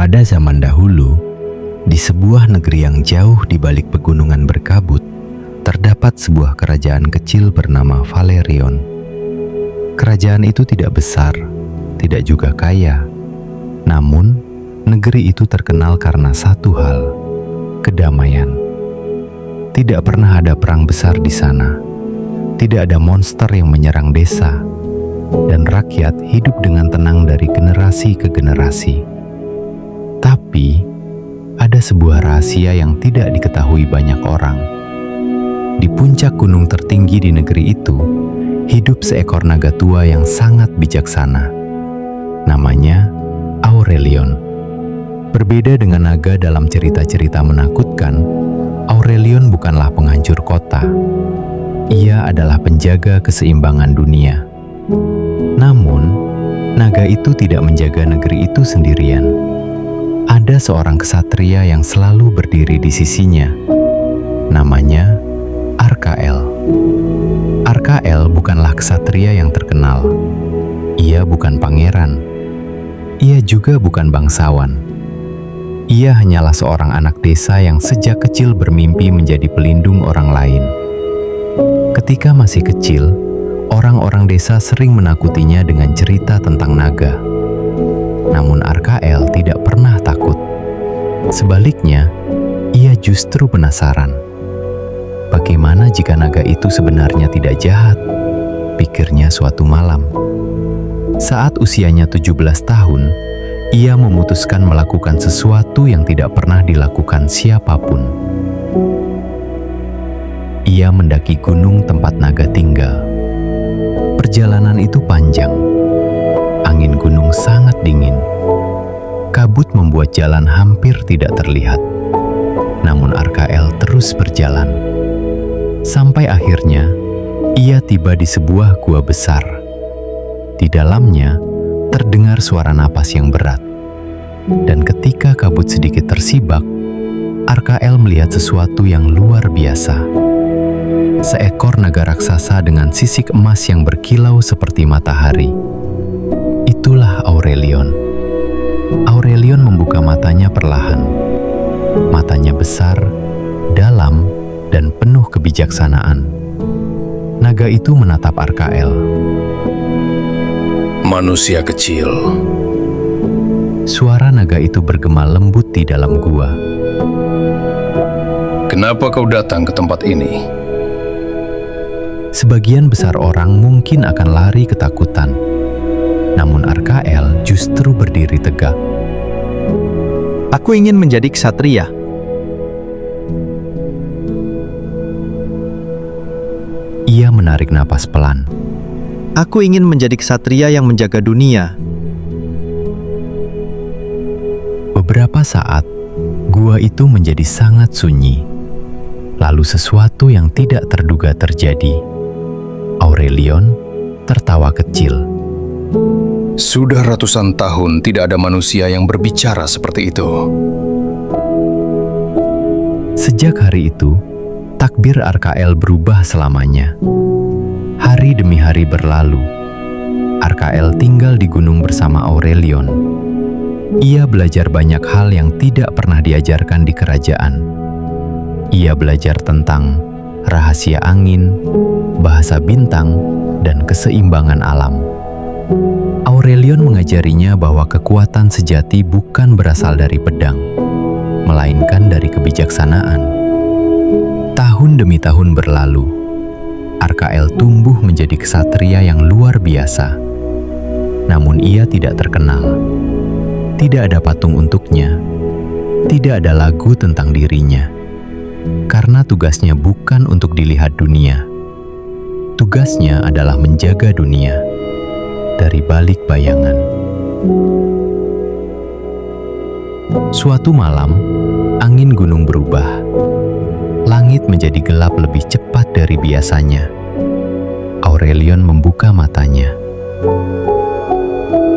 Pada zaman dahulu, di sebuah negeri yang jauh di balik pegunungan berkabut, terdapat sebuah kerajaan kecil bernama Valerion. Kerajaan itu tidak besar, tidak juga kaya. Namun, negeri itu terkenal karena satu hal, kedamaian. Tidak pernah ada perang besar di sana. Tidak ada monster yang menyerang desa. Dan rakyat hidup dengan tenang dari generasi ke generasi. Tapi, ada sebuah rahasia yang tidak diketahui banyak orang. Di puncak gunung tertinggi di negeri itu, hidup seekor naga tua yang sangat bijaksana. Namanya Aurelion. Berbeda dengan naga dalam cerita-cerita menakutkan, Aurelion bukanlah penghancur kota. Ia adalah penjaga keseimbangan dunia. Namun, naga itu tidak menjaga negeri itu sendirian. Ada seorang ksatria yang selalu berdiri di sisinya. Namanya Arkael. Arkael bukanlah ksatria yang terkenal. Ia bukan pangeran. Ia juga bukan bangsawan. Ia hanyalah seorang anak desa yang sejak kecil bermimpi menjadi pelindung orang lain. Ketika masih kecil, orang-orang desa sering menakutinya dengan cerita tentang naga. Namun Arkael tidak pernah takut. Sebaliknya, ia justru penasaran. Bagaimana jika naga itu sebenarnya tidak jahat? Pikirnya suatu malam. Saat usianya 17 tahun, ia memutuskan melakukan sesuatu yang tidak pernah dilakukan siapapun. Ia mendaki gunung tempat naga tinggal. Perjalanan itu panjang. Angin gunung sangat dingin. Kabut membuat jalan hampir tidak terlihat. Namun Arkael terus berjalan. Sampai akhirnya, ia tiba di sebuah gua besar. Di dalamnya, terdengar suara napas yang berat. Dan ketika kabut sedikit tersibak, Arkael melihat sesuatu yang luar biasa. Seekor naga raksasa dengan sisik emas yang berkilau seperti matahari. Itulah Aurelion. Aurelion membuka matanya perlahan. Matanya besar, dalam, dan penuh kebijaksanaan. Naga itu menatap Arkael. Manusia kecil. Suara naga itu bergema lembut di dalam gua. Kenapa kau datang ke tempat ini? Sebagian besar orang mungkin akan lari ketakutan. Namun Arkael justru berdiri tegak. Aku ingin menjadi ksatria. Ia menarik napas pelan. Aku ingin menjadi ksatria yang menjaga dunia. Beberapa saat, gua itu menjadi sangat sunyi. Lalu sesuatu yang tidak terduga terjadi. Aurelion tertawa kecil. Sudah ratusan tahun tidak ada manusia yang berbicara seperti itu. Sejak hari itu, takdir Arkael berubah selamanya. Hari demi hari berlalu. Arkael tinggal di gunung bersama Aurelion. Ia belajar banyak hal yang tidak pernah diajarkan di kerajaan. Ia belajar tentang rahasia angin, bahasa bintang, dan keseimbangan alam. Aurelion mengajarinya bahwa kekuatan sejati bukan berasal dari pedang, melainkan dari kebijaksanaan. Tahun demi tahun berlalu, Arkael tumbuh menjadi ksatria yang luar biasa. Namun ia tidak terkenal. Tidak ada patung untuknya. Tidak ada lagu tentang dirinya. Karena tugasnya bukan untuk dilihat dunia. Tugasnya adalah menjaga dunia dari balik bayangan. Suatu malam, angin gunung berubah. Langit menjadi gelap lebih cepat dari biasanya. Aurelion membuka matanya.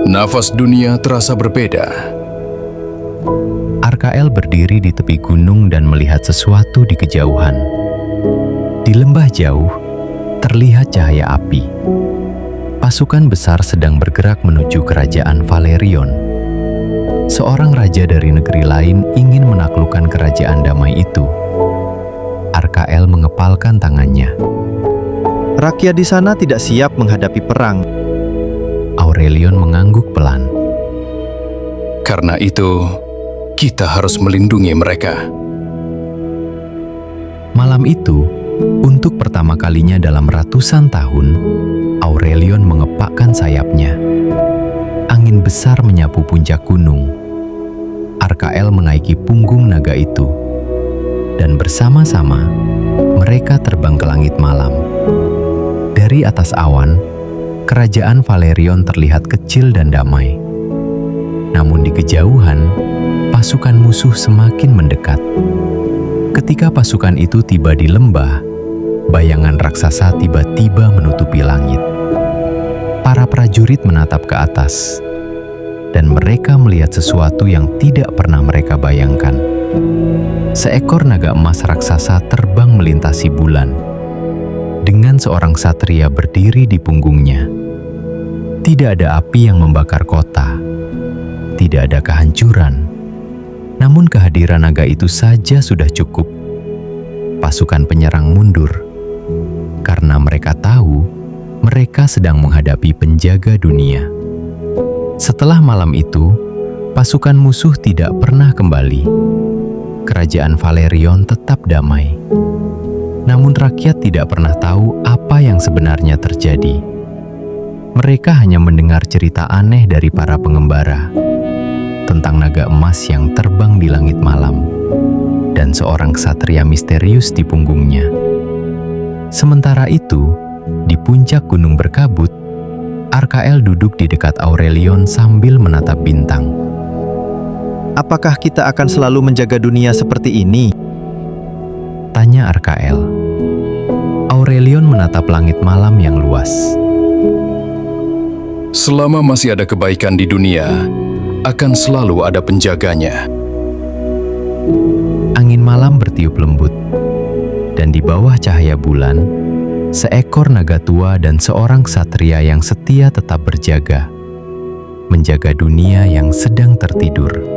Nafas dunia terasa berbeda. Arkael berdiri di tepi gunung dan melihat sesuatu di kejauhan. Di lembah jauh, terlihat cahaya api. Pasukan besar sedang bergerak menuju kerajaan Valerion. Seorang raja dari negeri lain ingin menaklukkan kerajaan damai itu. Arkael mengepalkan tangannya. Rakyat di sana tidak siap menghadapi perang. Aurelion mengangguk pelan. Karena itu, kita harus melindungi mereka. Malam itu, untuk pertama kalinya dalam ratusan tahun, Aurelion mengepakkan sayapnya. Angin besar menyapu puncak gunung. Arkael menaiki punggung naga itu. Dan bersama-sama, mereka terbang ke langit malam. Dari atas awan, kerajaan Valerion terlihat kecil dan damai. Namun di kejauhan, pasukan musuh semakin mendekat. Ketika pasukan itu tiba di lembah, bayangan raksasa tiba-tiba menutupi langit. Para prajurit menatap ke atas, dan mereka melihat sesuatu yang tidak pernah mereka bayangkan. Seekor naga emas raksasa terbang melintasi bulan, dengan seorang satria berdiri di punggungnya. Tidak ada api yang membakar kota, tidak ada kehancuran. Namun kehadiran naga itu saja sudah cukup. Pasukan penyerang mundur, karena mereka tahu mereka sedang menghadapi penjaga dunia. Setelah malam itu, pasukan musuh tidak pernah kembali. Kerajaan Valerion tetap damai. Namun rakyat tidak pernah tahu apa yang sebenarnya terjadi. Mereka hanya mendengar cerita aneh dari para pengembara tentang naga emas yang terbang di langit malam dan seorang ksatria misterius di punggungnya. Sementara itu, di puncak gunung berkabut, Arkael duduk di dekat Aurelion sambil menatap bintang. Apakah kita akan selalu menjaga dunia seperti ini? Tanya Arkael. Aurelion menatap langit malam yang luas. Selama masih ada kebaikan di dunia, akan selalu ada penjaganya. Angin malam bertiup lembut, dan di bawah cahaya bulan, seekor naga tua dan seorang ksatria yang setia tetap berjaga, menjaga dunia yang sedang tertidur.